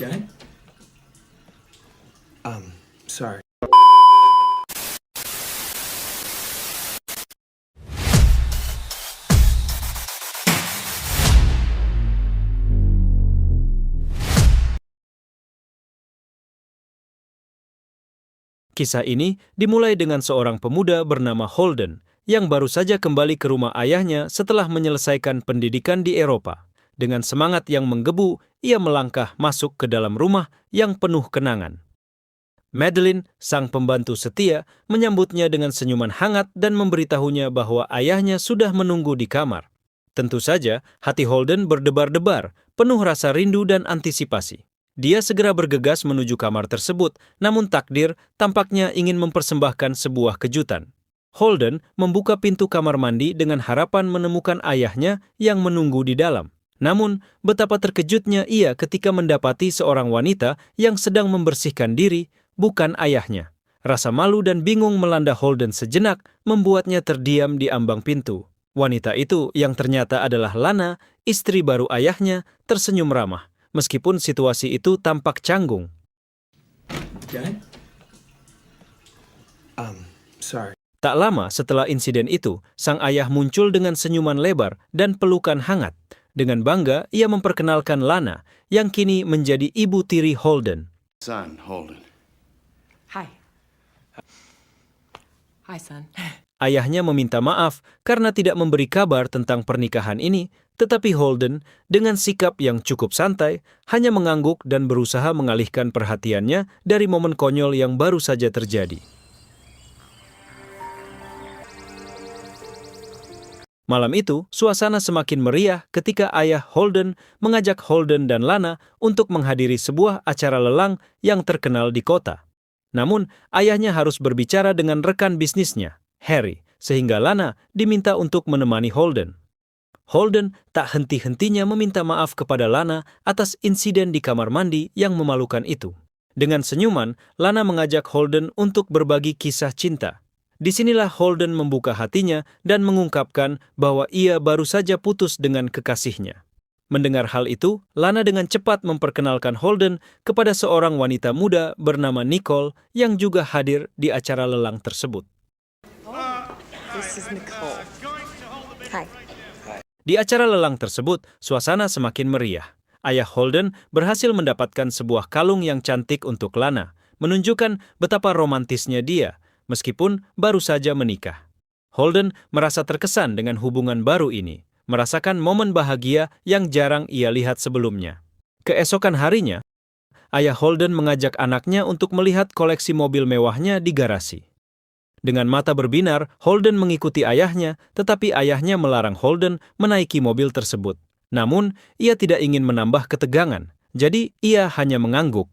Okay. Sorry. Kisah ini dimulai dengan seorang pemuda bernama Holden yang baru saja kembali ke rumah ayahnya setelah menyelesaikan pendidikan di Eropa. Dengan semangat yang menggebu, ia melangkah masuk ke dalam rumah yang penuh kenangan. Madeline, sang pembantu setia, menyambutnya dengan senyuman hangat dan memberitahunya bahwa ayahnya sudah menunggu di kamar. Tentu saja, hati Holden berdebar-debar, penuh rasa rindu dan antisipasi. Dia segera bergegas menuju kamar tersebut, namun takdir tampaknya ingin mempersembahkan sebuah kejutan. Holden membuka pintu kamar mandi dengan harapan menemukan ayahnya yang menunggu di dalam. Namun, betapa terkejutnya ia ketika mendapati seorang wanita yang sedang membersihkan diri, bukan ayahnya. Rasa malu dan bingung melanda Holden sejenak, membuatnya terdiam di ambang pintu. Wanita itu yang ternyata adalah Lana, istri baru ayahnya, tersenyum ramah. Meskipun situasi itu tampak canggung. Okay. Sorry. Tak lama setelah insiden itu, sang ayah muncul dengan senyuman lebar dan pelukan hangat. Dengan bangga, ia memperkenalkan Lana, yang kini menjadi ibu tiri Holden. Son, Holden. Hi. Hi, son. Ayahnya meminta maaf karena tidak memberi kabar tentang pernikahan ini, tetapi Holden, dengan sikap yang cukup santai, hanya mengangguk dan berusaha mengalihkan perhatiannya dari momen konyol yang baru saja terjadi. Malam itu, suasana semakin meriah ketika ayah Holden mengajak Holden dan Lana untuk menghadiri sebuah acara lelang yang terkenal di kota. Namun, ayahnya harus berbicara dengan rekan bisnisnya, Harry, sehingga Lana diminta untuk menemani Holden. Holden tak henti-hentinya meminta maaf kepada Lana atas insiden di kamar mandi yang memalukan itu. Dengan senyuman, Lana mengajak Holden untuk berbagi kisah cinta. Disinilah Holden membuka hatinya dan mengungkapkan bahwa ia baru saja putus dengan kekasihnya. Mendengar hal itu, Lana dengan cepat memperkenalkan Holden kepada seorang wanita muda bernama Nicole yang juga hadir di acara lelang tersebut. This is Nicole. Hi. Di acara lelang tersebut, suasana semakin meriah. Ayah Holden berhasil mendapatkan sebuah kalung yang cantik untuk Lana, menunjukkan betapa romantisnya dia, meskipun baru saja menikah. Holden merasa terkesan dengan hubungan baru ini, merasakan momen bahagia yang jarang ia lihat sebelumnya. Keesokan harinya, ayah Holden mengajak anaknya untuk melihat koleksi mobil mewahnya di garasi. Dengan mata berbinar, Holden mengikuti ayahnya, tetapi ayahnya melarang Holden menaiki mobil tersebut. Namun, ia tidak ingin menambah ketegangan, jadi ia hanya mengangguk.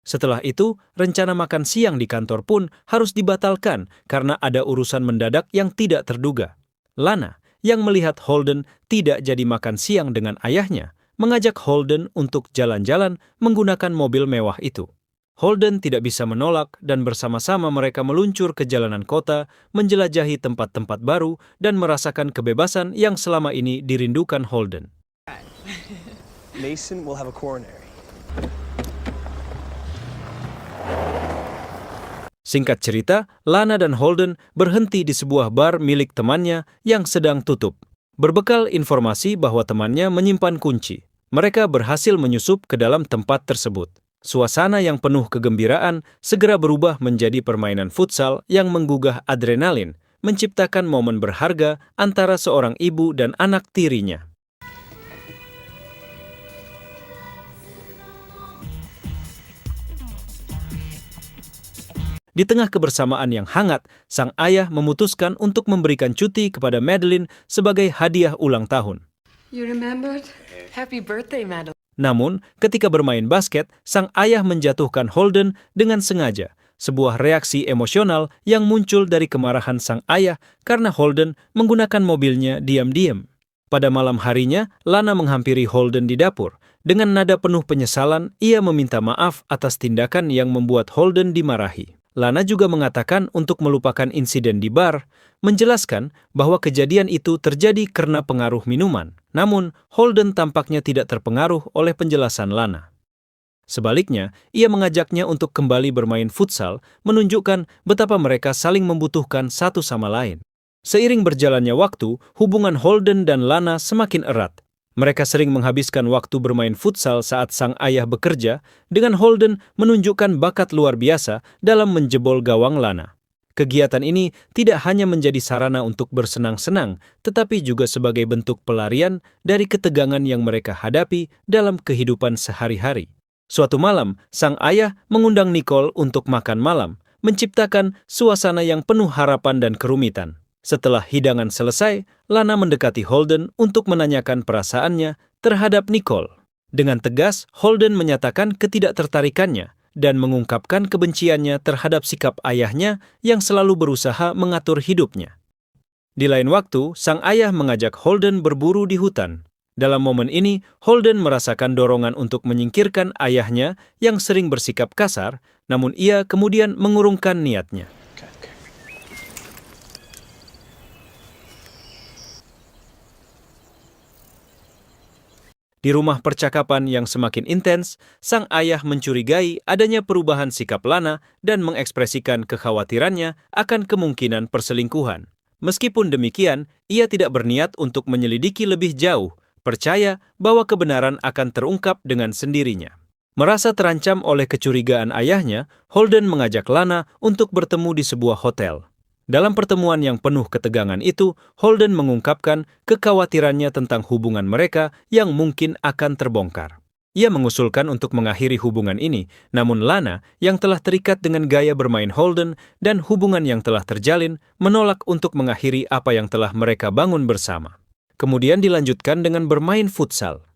Setelah itu, rencana makan siang di kantor pun harus dibatalkan karena ada urusan mendadak yang tidak terduga. Lana, yang melihat Holden tidak jadi makan siang dengan ayahnya, mengajak Holden untuk jalan-jalan menggunakan mobil mewah itu. Holden tidak bisa menolak dan bersama-sama mereka meluncur ke jalanan kota, menjelajahi tempat-tempat baru, dan merasakan kebebasan yang selama ini dirindukan Holden. Mason will have a coronary. Singkat cerita, Lana dan Holden berhenti di sebuah bar milik temannya yang sedang tutup. Berbekal informasi bahwa temannya menyimpan kunci, mereka berhasil menyusup ke dalam tempat tersebut. Suasana yang penuh kegembiraan segera berubah menjadi permainan futsal yang menggugah adrenalin, menciptakan momen berharga antara seorang ibu dan anak tirinya. Di tengah kebersamaan yang hangat, sang ayah memutuskan untuk memberikan cuti kepada Madeline sebagai hadiah ulang tahun. You remembered? Happy birthday, Madeline. Namun, ketika bermain basket, sang ayah menjatuhkan Holden dengan sengaja, sebuah reaksi emosional yang muncul dari kemarahan sang ayah karena Holden menggunakan mobilnya diam-diam. Pada malam harinya, Lana menghampiri Holden di dapur. Dengan nada penuh penyesalan, ia meminta maaf atas tindakan yang membuat Holden dimarahi. Lana juga mengatakan untuk melupakan insiden di bar, menjelaskan bahwa kejadian itu terjadi karena pengaruh minuman. Namun, Holden tampaknya tidak terpengaruh oleh penjelasan Lana. Sebaliknya, ia mengajaknya untuk kembali bermain futsal, menunjukkan betapa mereka saling membutuhkan satu sama lain. Seiring berjalannya waktu, hubungan Holden dan Lana semakin erat. Mereka sering menghabiskan waktu bermain futsal saat sang ayah bekerja, dengan Holden menunjukkan bakat luar biasa dalam menjebol gawang Lana. Kegiatan ini tidak hanya menjadi sarana untuk bersenang-senang, tetapi juga sebagai bentuk pelarian dari ketegangan yang mereka hadapi dalam kehidupan sehari-hari. Suatu malam, sang ayah mengundang Nicole untuk makan malam, menciptakan suasana yang penuh harapan dan kerumitan. Setelah hidangan selesai, Lana mendekati Holden untuk menanyakan perasaannya terhadap Nicole. Dengan tegas, Holden menyatakan ketidaktertarikannya dan mengungkapkan kebenciannya terhadap sikap ayahnya yang selalu berusaha mengatur hidupnya. Di lain waktu, sang ayah mengajak Holden berburu di hutan. Dalam momen ini, Holden merasakan dorongan untuk menyingkirkan ayahnya yang sering bersikap kasar, namun ia kemudian mengurungkan niatnya. Di rumah percakapan yang semakin intens, sang ayah mencurigai adanya perubahan sikap Lana dan mengekspresikan kekhawatirannya akan kemungkinan perselingkuhan. Meskipun demikian, ia tidak berniat untuk menyelidiki lebih jauh, percaya bahwa kebenaran akan terungkap dengan sendirinya. Merasa terancam oleh kecurigaan ayahnya, Holden mengajak Lana untuk bertemu di sebuah hotel. Dalam pertemuan yang penuh ketegangan itu, Holden mengungkapkan kekhawatirannya tentang hubungan mereka yang mungkin akan terbongkar. Ia mengusulkan untuk mengakhiri hubungan ini, namun Lana, yang telah terikat dengan gaya bermain Holden dan hubungan yang telah terjalin, menolak untuk mengakhiri apa yang telah mereka bangun bersama. Kemudian dilanjutkan dengan bermain futsal.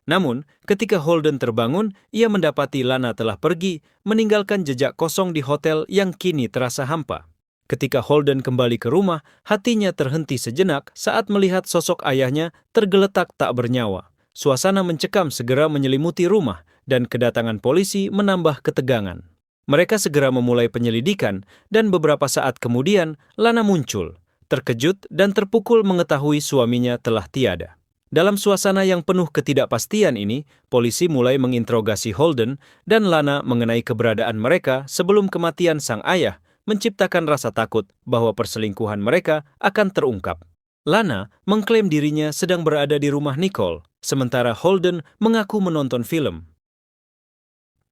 Namun, ketika Holden terbangun, ia mendapati Lana telah pergi, meninggalkan jejak kosong di hotel yang kini terasa hampa. Ketika Holden kembali ke rumah, hatinya terhenti sejenak saat melihat sosok ayahnya tergeletak tak bernyawa. Suasana mencekam segera menyelimuti rumah, dan kedatangan polisi menambah ketegangan. Mereka segera memulai penyelidikan, dan beberapa saat kemudian, Lana muncul. Terkejut dan terpukul mengetahui suaminya telah tiada. Dalam suasana yang penuh ketidakpastian ini, polisi mulai menginterogasi Holden dan Lana mengenai keberadaan mereka sebelum kematian sang ayah, menciptakan rasa takut bahwa perselingkuhan mereka akan terungkap. Lana mengklaim dirinya sedang berada di rumah Nicole, sementara Holden mengaku menonton film.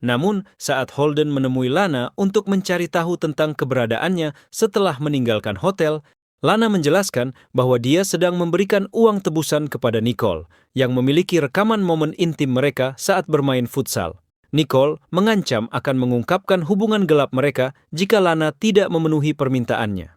Namun, saat Holden menemui Lana untuk mencari tahu tentang keberadaannya setelah meninggalkan hotel, Lana menjelaskan bahwa dia sedang memberikan uang tebusan kepada Nicole, yang memiliki rekaman momen intim mereka saat bermain futsal. Nicole mengancam akan mengungkapkan hubungan gelap mereka jika Lana tidak memenuhi permintaannya.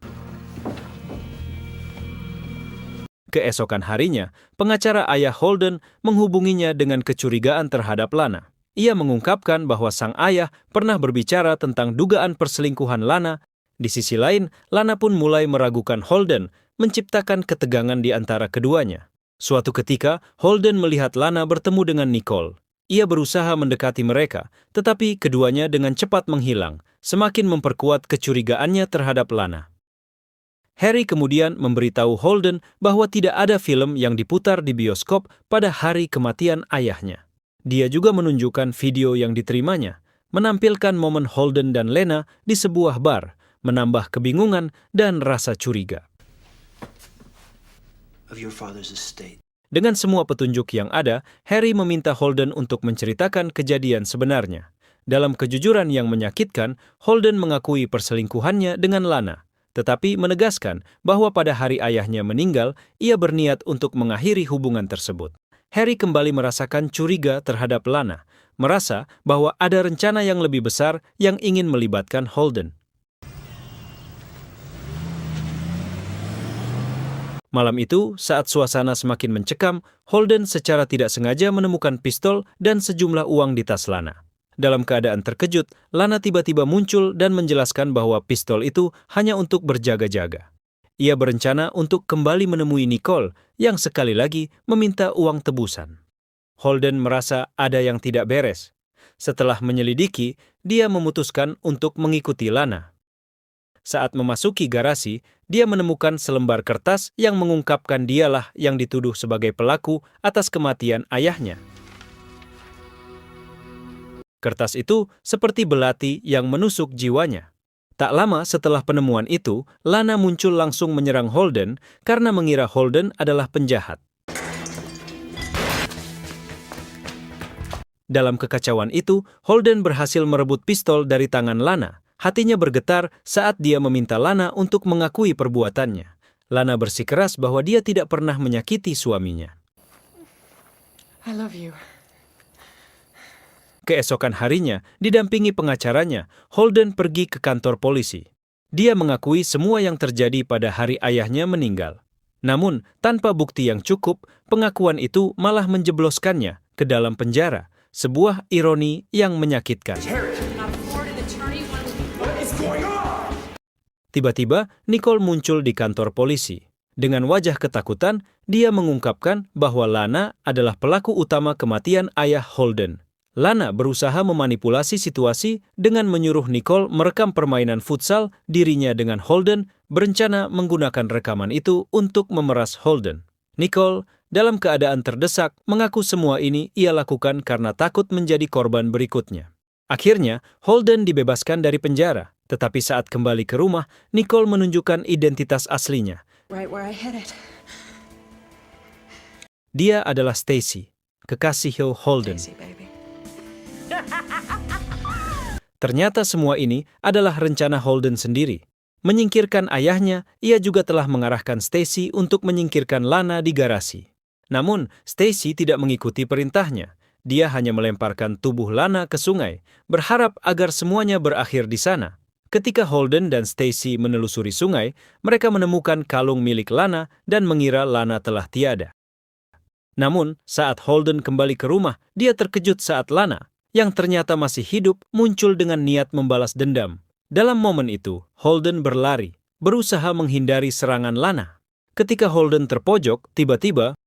Keesokan harinya, pengacara ayah Holden menghubunginya dengan kecurigaan terhadap Lana. Ia mengungkapkan bahwa sang ayah pernah berbicara tentang dugaan perselingkuhan Lana. Di sisi lain, Lana pun mulai meragukan Holden, menciptakan ketegangan di antara keduanya. Suatu ketika, Holden melihat Lana bertemu dengan Nicole. Ia berusaha mendekati mereka, tetapi keduanya dengan cepat menghilang, semakin memperkuat kecurigaannya terhadap Lana. Harry kemudian memberitahu Holden bahwa tidak ada film yang diputar di bioskop pada hari kematian ayahnya. Dia juga menunjukkan video yang diterimanya, menampilkan momen Holden dan Lena di sebuah bar, menambah kebingungan dan rasa curiga. Dengan semua petunjuk yang ada, Harry meminta Holden untuk menceritakan kejadian sebenarnya. Dalam kejujuran yang menyakitkan, Holden mengakui perselingkuhannya dengan Lana, tetapi menegaskan bahwa pada hari ayahnya meninggal, ia berniat untuk mengakhiri hubungan tersebut. Harry kembali merasakan curiga terhadap Lana, merasa bahwa ada rencana yang lebih besar yang ingin melibatkan Holden. Malam itu, saat suasana semakin mencekam, Holden secara tidak sengaja menemukan pistol dan sejumlah uang di tas Lana. Dalam keadaan terkejut, Lana tiba-tiba muncul dan menjelaskan bahwa pistol itu hanya untuk berjaga-jaga. Ia berencana untuk kembali menemui Nicole yang sekali lagi meminta uang tebusan. Holden merasa ada yang tidak beres. Setelah menyelidiki, dia memutuskan untuk mengikuti Lana. Saat memasuki garasi, dia menemukan selembar kertas yang mengungkapkan dialah yang dituduh sebagai pelaku atas kematian ayahnya. Kertas itu seperti belati yang menusuk jiwanya. Tak lama setelah penemuan itu, Lana muncul langsung menyerang Holden karena mengira Holden adalah penjahat. Dalam kekacauan itu, Holden berhasil merebut pistol dari tangan Lana. Hatinya bergetar saat dia meminta Lana untuk mengakui perbuatannya. Lana bersikeras bahwa dia tidak pernah menyakiti suaminya. I love you. Keesokan harinya, didampingi pengacaranya, Holden pergi ke kantor polisi. Dia mengakui semua yang terjadi pada hari ayahnya meninggal. Namun, tanpa bukti yang cukup, pengakuan itu malah menjebloskannya ke dalam penjara, sebuah ironi yang menyakitkan. Tiba-tiba, Nicole muncul di kantor polisi. Dengan wajah ketakutan, dia mengungkapkan bahwa Lana adalah pelaku utama kematian ayah Holden. Lana berusaha memanipulasi situasi dengan menyuruh Nicole merekam permainan futsal dirinya dengan Holden, berencana menggunakan rekaman itu untuk memeras Holden. Nicole, dalam keadaan terdesak, mengaku semua ini ia lakukan karena takut menjadi korban berikutnya. Akhirnya, Holden dibebaskan dari penjara, tetapi saat kembali ke rumah, Nicole menunjukkan identitas aslinya. Right where I hit it. Dia adalah Stacy, kekasih Holden. Daisy, baby. Ternyata semua ini adalah rencana Holden sendiri. Menyingkirkan ayahnya, ia juga telah mengarahkan Stacy untuk menyingkirkan Lana di garasi. Namun, Stacy tidak mengikuti perintahnya. Dia hanya melemparkan tubuh Lana ke sungai, berharap agar semuanya berakhir di sana. Ketika Holden dan Stacy menelusuri sungai, mereka menemukan kalung milik Lana dan mengira Lana telah tiada. Namun, saat Holden kembali ke rumah, dia terkejut saat Lana, yang ternyata masih hidup, muncul dengan niat membalas dendam. Dalam momen itu, Holden berlari, berusaha menghindari serangan Lana. Ketika Holden terpojok, tiba-tiba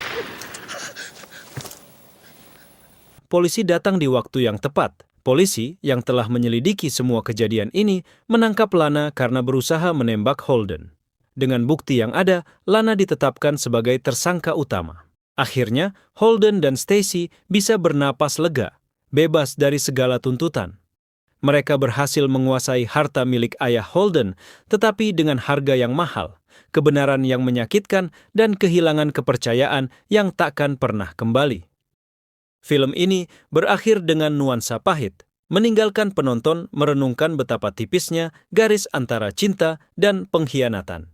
polisi datang di waktu yang tepat. Polisi yang telah menyelidiki semua kejadian ini menangkap Lana karena berusaha menembak Holden. Dengan bukti yang ada, Lana ditetapkan sebagai tersangka utama. Akhirnya, Holden dan Stacy bisa bernapas lega, bebas dari segala tuntutan. Mereka berhasil menguasai harta milik ayah Holden, tetapi dengan harga yang mahal, kebenaran yang menyakitkan, dan kehilangan kepercayaan yang takkan pernah kembali. Film ini berakhir dengan nuansa pahit, meninggalkan penonton merenungkan betapa tipisnya garis antara cinta dan pengkhianatan.